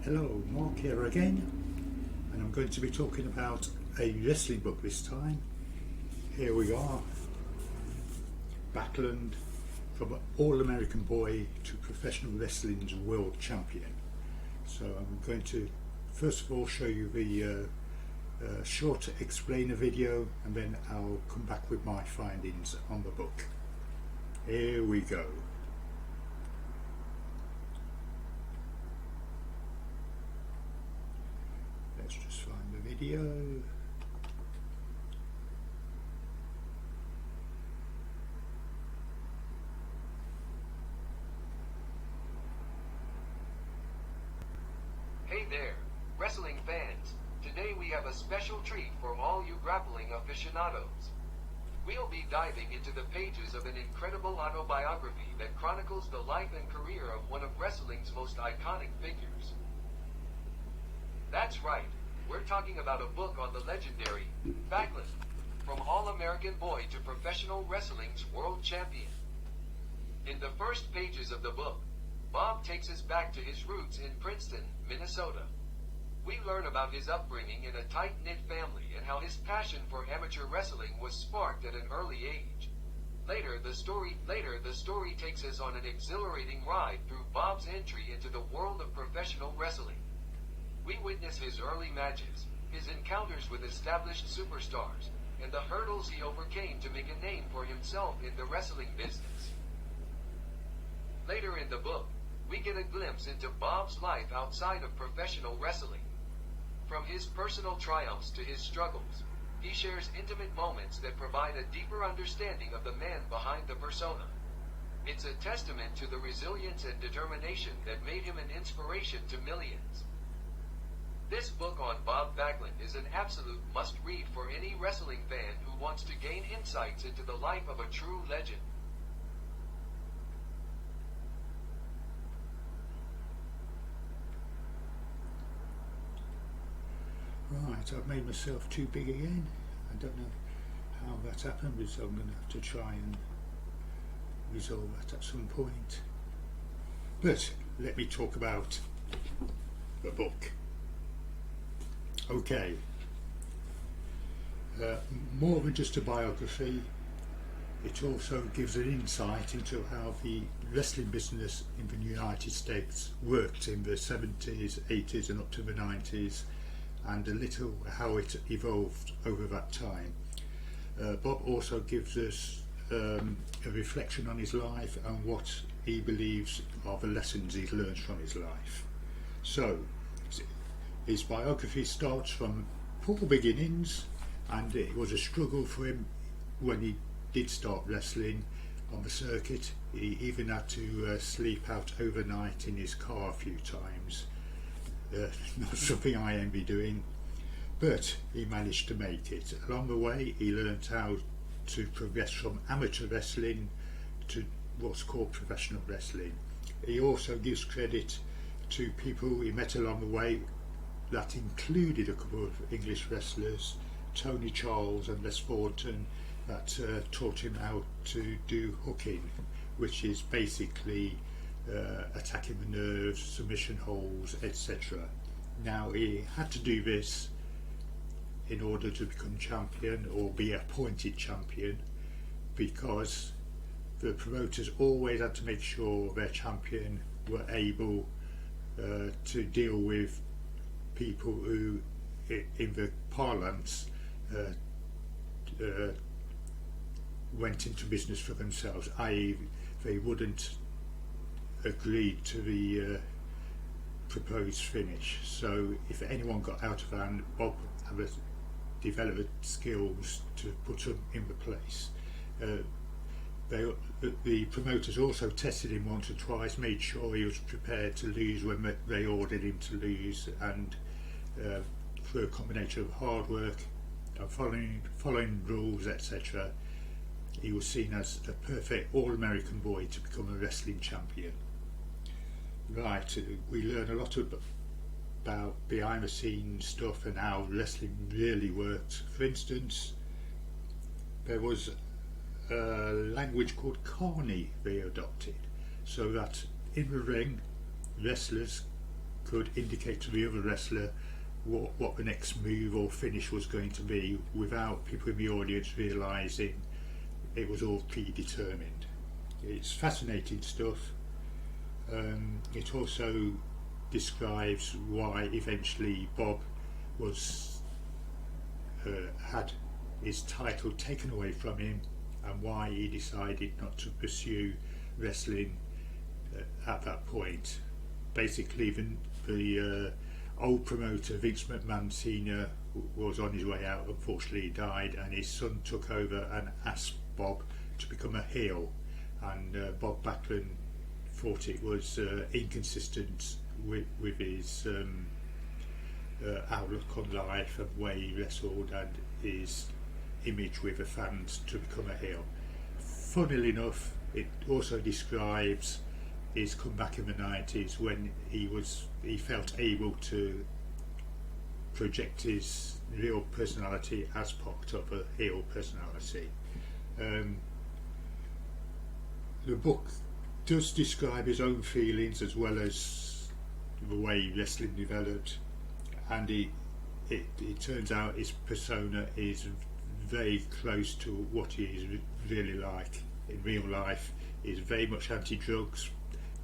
Hello, Mark here again, and I'm going to be talking about a wrestling book this time. Here we are, Backlund, from All-American Boy to Professional Wrestling's World Champion. So I'm going to first of all show you the short explainer video, and then I'll come back with my findings on the book. Here we go. Let's just find the video. Hey there, wrestling fans. Today we have a special treat for all you grappling aficionados. We'll be diving into the pages of an incredible autobiography that chronicles the life and career of one of wrestling's most iconic figures. That's right, we're talking about a book on the legendary Backlund, from All-American Boy to Professional Wrestling's World Champion. In the first pages of the book, Bob takes us back to his roots in Princeton, Minnesota. We learn about his upbringing in a tight-knit family and how his passion for amateur wrestling was sparked at an early age. Later the story takes us on an exhilarating ride through Bob's entry into the world of professional wrestling. We witness his early matches, his encounters with established superstars, and the hurdles he overcame to make a name for himself in the wrestling business. Later in the book, we get a glimpse into Bob's life outside of professional wrestling. From his personal triumphs to his struggles, he shares intimate moments that provide a deeper understanding of the man behind the persona. It's a testament to the resilience and determination that made him an inspiration to millions. This book on Bob Backlund is an absolute must-read for any wrestling fan who wants to gain insights into the life of a true legend. Right, I've made myself too big again. I don't know how that happened, so I'm going to have to try and resolve that at some point. But let me talk about the book. Okay, more than just a biography, it also gives an insight into how the wrestling business in the United States worked in the 70s, 80s and up to the 90s, and a little how it evolved over that time. Bob also gives us a reflection on his life and what he believes are the lessons he's learned from his life. So, his biography starts from poor beginnings, and it was a struggle for him when he did start wrestling on the circuit. He even had to sleep out overnight in his car a few times. Not something I envy doing, but he managed to make it. Along the way he learned how to progress from amateur wrestling to what's called professional wrestling. He also gives credit to people he met along the way. That included a couple of English wrestlers, Tony Charles and Les Thornton, that taught him how to do hooking, which is basically attacking the nerves, submission holds, etc. Now, he had to do this in order to become champion or be appointed champion, because the promoters always had to make sure their champion were able to deal with people who, in the parlance, went into business for themselves, i.e. they wouldn't agree to the proposed finish. So if anyone got out of hand, Bob had developed skills to put them in the place. The promoters also tested him once or twice, made sure he was prepared to lose when they ordered him to lose, and through a combination of hard work and following rules, etc., he was seen as a perfect All-American boy to become a wrestling champion. Right, we learn a lot about behind the scenes stuff and how wrestling really worked. For instance, there was a language called Carney they adopted, so that in the ring wrestlers could indicate to the other wrestler what the next move or finish was going to be without people in the audience realising it was all predetermined. It's fascinating stuff. It also describes why eventually Bob had his title taken away from him, and why he decided not to pursue wrestling at that point. Basically, the old promoter Vince McMahon Sr. was on his way out. Unfortunately, he died, and his son took over and asked Bob to become a heel. And Bob Backlund thought it was inconsistent with his outlook on life and the way he wrestled and his image with the fans to become a heel. Funnily enough, it also describes his comeback in the 90s when he felt able to project his real personality as part of a heel personality. The book does describe his own feelings as well as the way wrestling developed, and it turns out his persona is very close to what he is really like in real life. He's very much anti-drugs,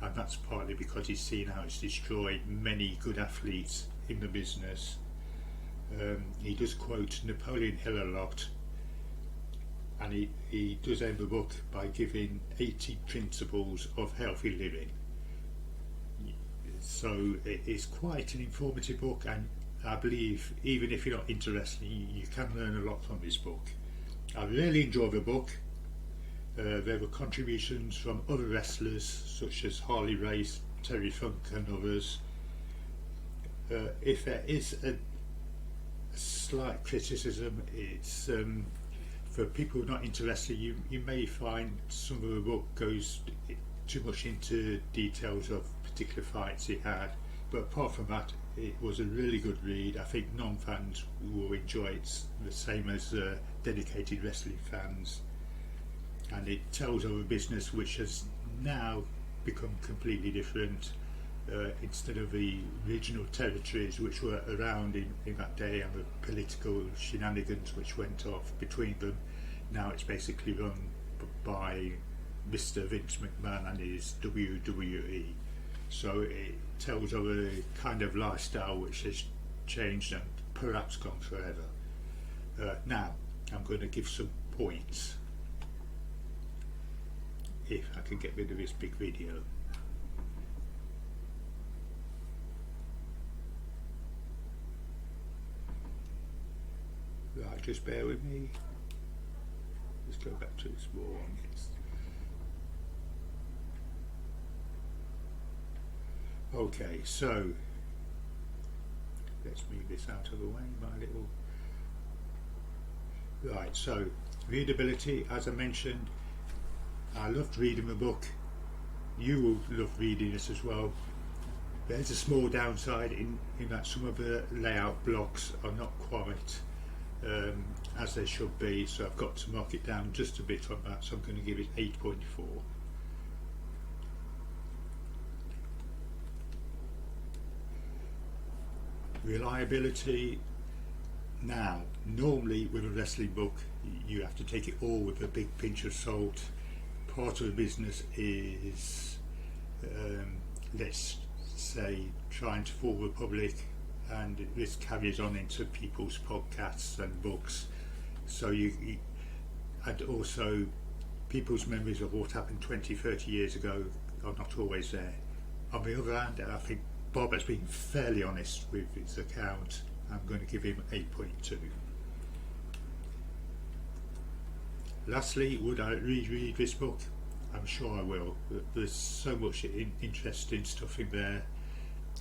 and that's partly because he's seen how it's destroyed many good athletes in the business. He does quote Napoleon Hill a lot, and he does end the book by giving 80 principles of healthy living. So it's quite an informative book, and I believe even if you're not into wrestling, you can learn a lot from this book. I really enjoy the book. There were contributions from other wrestlers such as Harley Race, Terry Funk and others. If there is a slight criticism, it's for people who are not into wrestling, you may find some of the book goes too much into details of particular fights he had, but apart from that, it was a really good read. I think non-fans will enjoy it the same as dedicated wrestling fans, and it tells of a business which has now become completely different. Instead of the regional territories which were around in that day and the political shenanigans which went off between them, now it's basically run by Mr. Vince McMahon and his WWE. So it tells of a kind of lifestyle which has changed and perhaps gone forever. Now I'm going to give some points, if I can get rid of this big video. Right, just bear with me. Let's go back to the small one. Okay, so let's move this out of the way, my little. Right, so readability, as I mentioned, I loved reading the book. You will love reading this as well. There's a small downside in that some of the layout blocks are not quite as they should be, so I've got to mark it down just a bit on that, so I'm going to give it 8.4. Reliability. Now, normally with a wrestling book you have to take it all with a big pinch of salt. Part of the business is let's say trying to fool the public, and this carries on into people's podcasts and books, so and also people's memories of what happened 20-30 years ago are not always there. On the other hand, I think Bob has been fairly honest with his account. I'm going to give him 8.2. Lastly, would I reread this book? I'm sure I will. There's so much interesting stuff in there.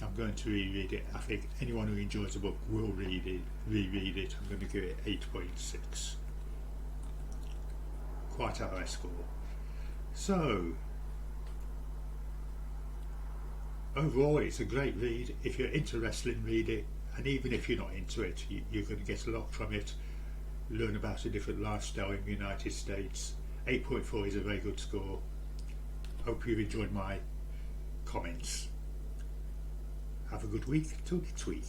I'm going to reread it. I think anyone who enjoys the book will reread it. I'm going to give it 8.6. Quite a high score. So, overall, it's a great read. If you're into wrestling, read it. And even if you're not into it, you're going to get a lot from it. Learn about a different lifestyle in the United States. 8.4 is a very good score. Hope you've enjoyed my comments. Have a good week. Till next week.